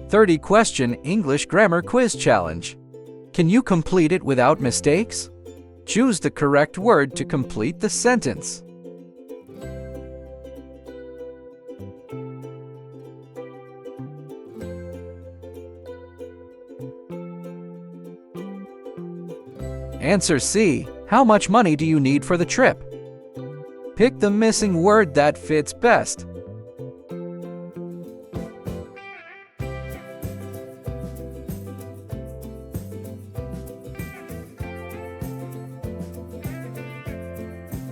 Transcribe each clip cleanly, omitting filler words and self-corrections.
30-question English Grammar Quiz Challenge. Can you complete it without mistakes? Choose the correct word to complete the sentence. Answer C. How much money do you need for the trip? Pick the missing word that fits best.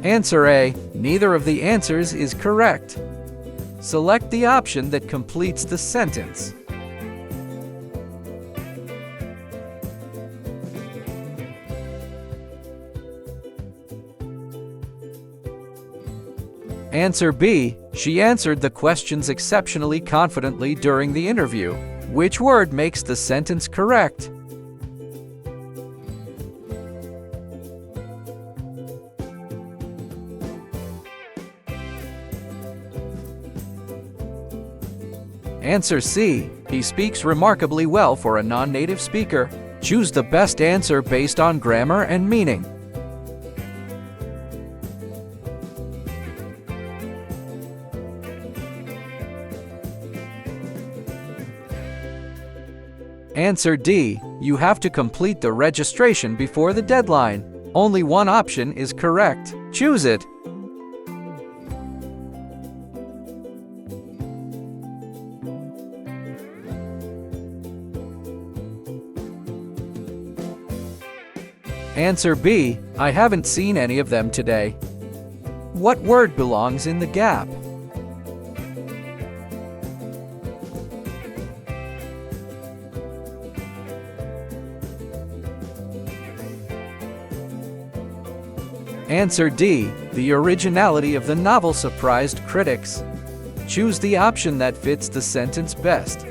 Answer A. Neither of the answers is correct. Select the option that completes the sentence. Answer B. She answered the questions exceptionally confidently during the interview. Which word makes the sentence correct? Answer C. He speaks remarkably well for a non-native speaker. Choose the best answer based on grammar and meaning. Answer D. You have to complete the registration before the deadline. Only one option is correct. Choose it. Answer B. I haven't seen any of them today. What word belongs in the gap? Answer D. The originality of the novel surprised critics. Choose the option that fits the sentence best.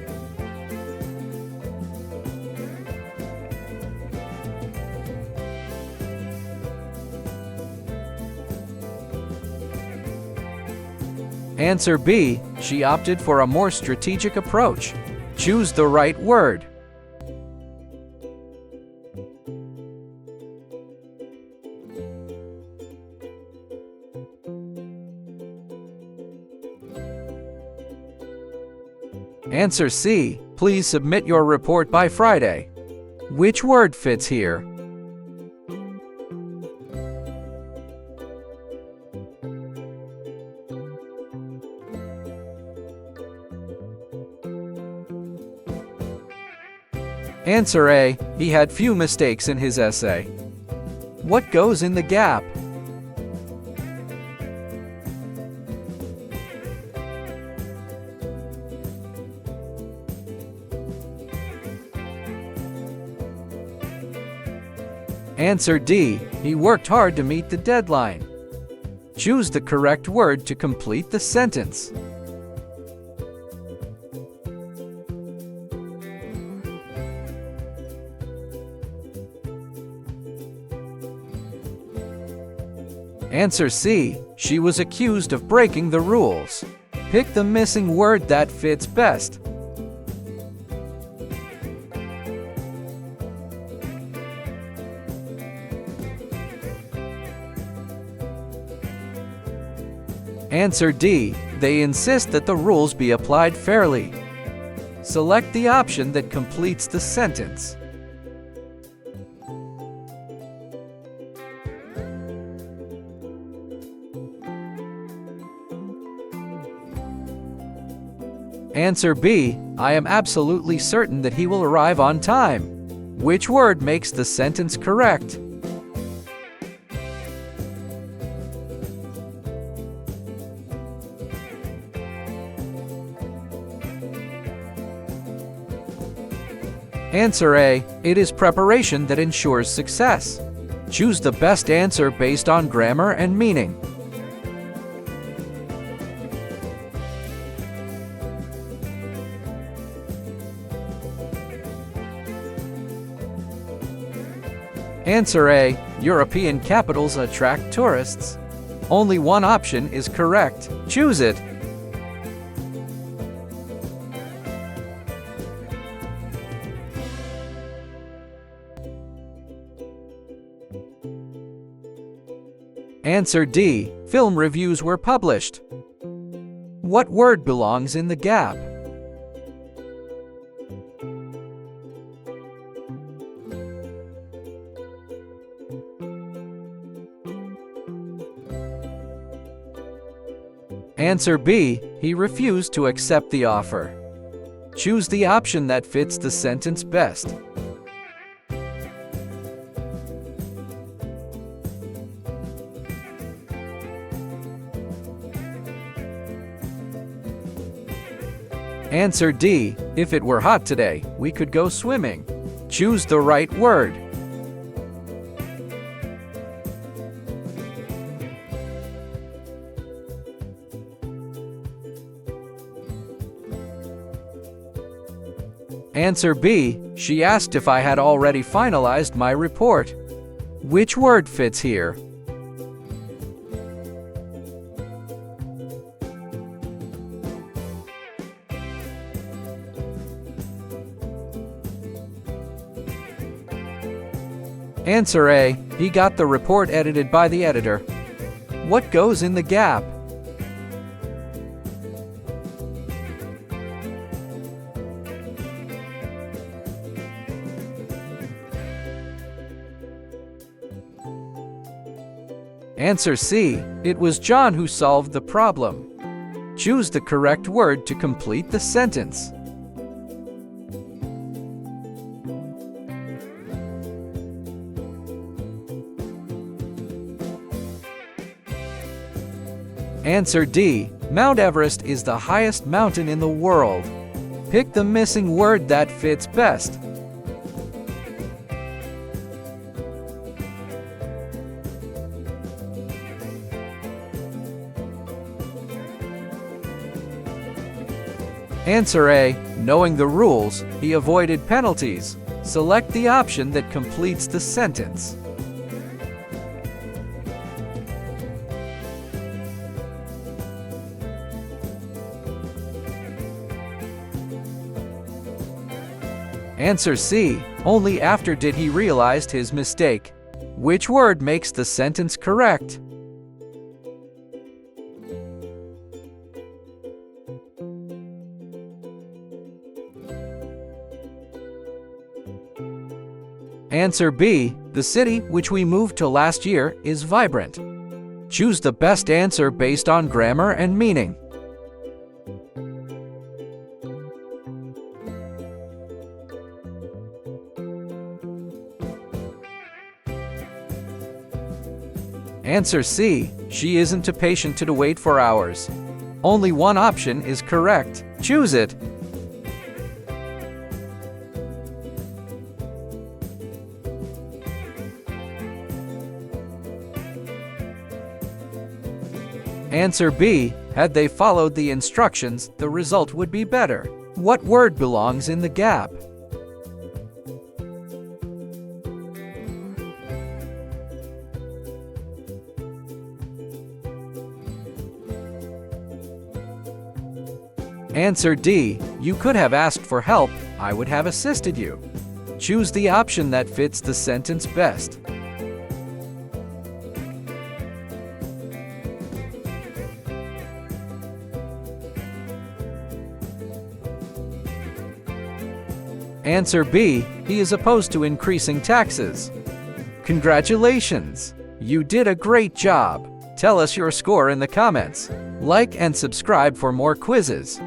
Answer B. She opted for a more strategic approach. Choose the right word. Answer C. Please submit your report by Friday. Which word fits here? Answer A. He had few mistakes in his essay. What goes in the gap? Answer D. He worked hard to meet the deadline. Choose the correct word to complete the sentence. Answer C. She was accused of breaking the rules. Pick the missing word that fits best. Answer D. They insist that the rules be applied fairly. Select the option that completes the sentence. Answer B. I am absolutely certain that he will arrive on time. Which word makes the sentence correct? Answer A. It is preparation that ensures success. Choose the best answer based on grammar and meaning. Answer A. European capitals attract tourists. Only one option is correct. Choose it. Answer D. Film reviews were published. What word belongs in the gap? Answer B. He refused to accept the offer. Choose the option that fits the sentence best. Answer D. If it were hot today, we could go swimming. Choose the right word. Answer B. She asked if I had already finalized my report. Which word fits here? Answer A. He got the report edited by the editor. What goes in the gap? Answer C. It was John who solved the problem. Choose the correct word to complete the sentence. Answer D. Mount Everest is the highest mountain in the world. Pick the missing word that fits best. Answer A. Knowing the rules, he avoided penalties. Select the option that completes the sentence. Answer C. Only after did he realize his mistake. Which word makes the sentence correct? Answer B. The city, which we moved to last year, is vibrant. Choose the best answer based on grammar and meaning. Answer C. She isn't too patient to wait for hours. Only one option is correct. Choose it. Answer B. Had they followed the instructions, the result would be better. What word belongs in the gap? Answer D. You could have asked for help. I would have assisted you. Choose the option that fits the sentence best. Answer B. He is opposed to increasing taxes. Congratulations! You did a great job. Tell us your score in the comments. Like and subscribe for more quizzes.